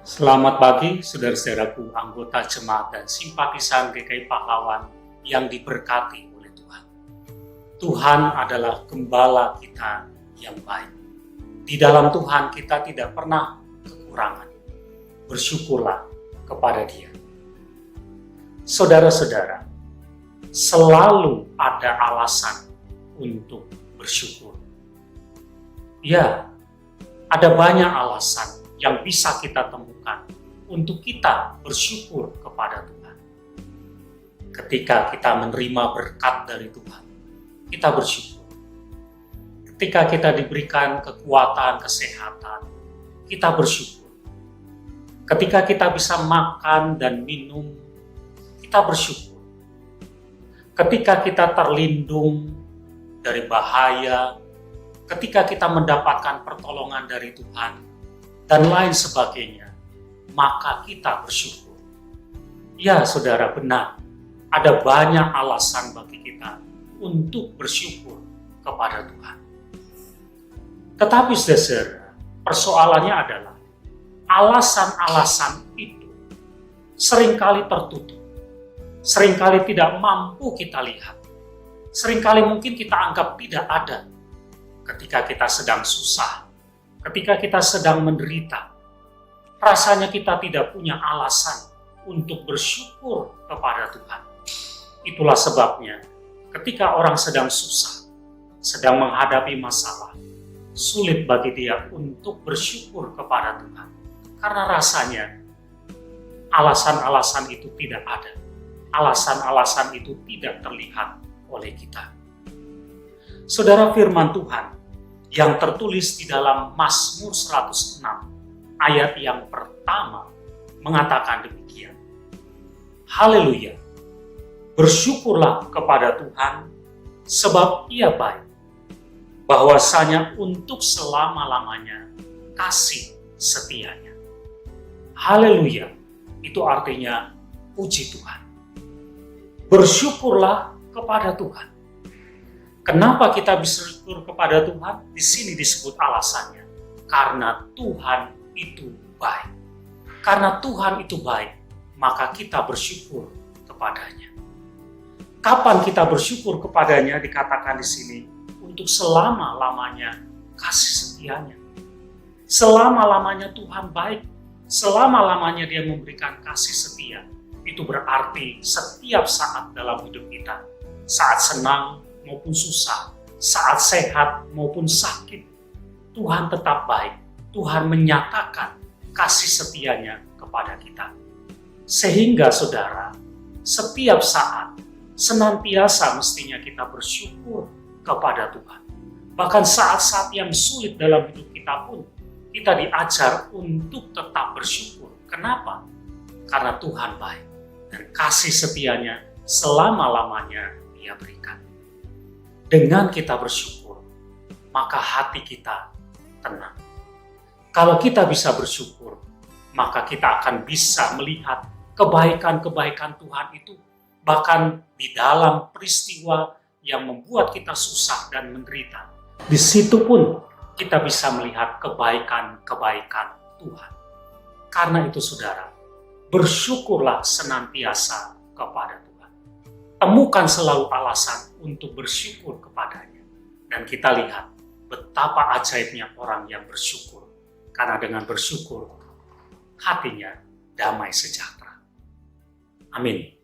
Selamat pagi, saudara-saudaraku, anggota jemaat dan simpatisan GKI Pahlawan yang diberkati oleh Tuhan. Tuhan adalah gembala kita yang baik. Di dalam Tuhan kita tidak pernah kekurangan. Bersyukurlah kepada Dia. Saudara-saudara, selalu ada alasan untuk bersyukur. Ya, ada banyak alasan yang bisa kita temukan untuk kita bersyukur kepada Tuhan. Ketika kita menerima berkat dari Tuhan, kita bersyukur. Ketika kita diberikan kekuatan, kesehatan, kita bersyukur. Ketika kita bisa makan dan minum, kita bersyukur. Ketika kita terlindung dari bahaya, ketika kita mendapatkan pertolongan dari Tuhan, dan lain sebagainya, maka kita bersyukur. Ya, saudara, benar. Ada banyak alasan bagi kita untuk bersyukur kepada Tuhan. Tetapi, saudara, persoalannya adalah alasan-alasan itu seringkali tertutup. Seringkali tidak mampu kita lihat. Seringkali mungkin kita anggap tidak ada ketika kita sedang susah. Ketika kita sedang menderita, rasanya kita tidak punya alasan untuk bersyukur kepada Tuhan. Itulah sebabnya ketika orang sedang susah, sedang menghadapi masalah, sulit bagi dia untuk bersyukur kepada Tuhan. Karena rasanya alasan-alasan itu tidak ada. Alasan-alasan itu tidak terlihat oleh kita. Saudara, firman Tuhan yang tertulis di dalam Mazmur 106 ayat yang pertama mengatakan demikian. Haleluya, bersyukurlah kepada Tuhan sebab Ia baik, bahwasanya untuk selama-lamanya kasih setianya. Haleluya, itu artinya puji Tuhan. Bersyukurlah kepada Tuhan. Kenapa kita bersyukur kepada Tuhan? Di sini disebut alasannya. Karena Tuhan itu baik. Karena Tuhan itu baik, maka kita bersyukur kepadanya. Kapan kita bersyukur kepadanya? Dikatakan di sini, untuk selama-lamanya kasih setianya. Selama-lamanya Tuhan baik. Selama-lamanya Dia memberikan kasih setia. Itu berarti setiap saat dalam hidup kita. Saat senang maupun susah, saat sehat maupun sakit, Tuhan tetap baik. Tuhan menyatakan kasih setianya kepada kita. Sehingga saudara, setiap saat, senantiasa mestinya kita bersyukur kepada Tuhan. Bahkan saat-saat yang sulit dalam hidup kita pun, kita diajar untuk tetap bersyukur. Kenapa? Karena Tuhan baik dan kasih setianya selama-lamanya Dia berikan. Dengan kita bersyukur, maka hati kita tenang. Kalau kita bisa bersyukur, maka kita akan bisa melihat kebaikan-kebaikan Tuhan itu, bahkan di dalam peristiwa yang membuat kita susah dan menderita. Di situ pun kita bisa melihat kebaikan-kebaikan Tuhan. Karena itu, saudara, bersyukurlah senantiasa kepada Tuhan. Temukan selalu alasan untuk bersyukur kepadanya. Dan kita lihat betapa ajaibnya orang yang bersyukur. Karena dengan bersyukur, hatinya damai sejahtera. Amin.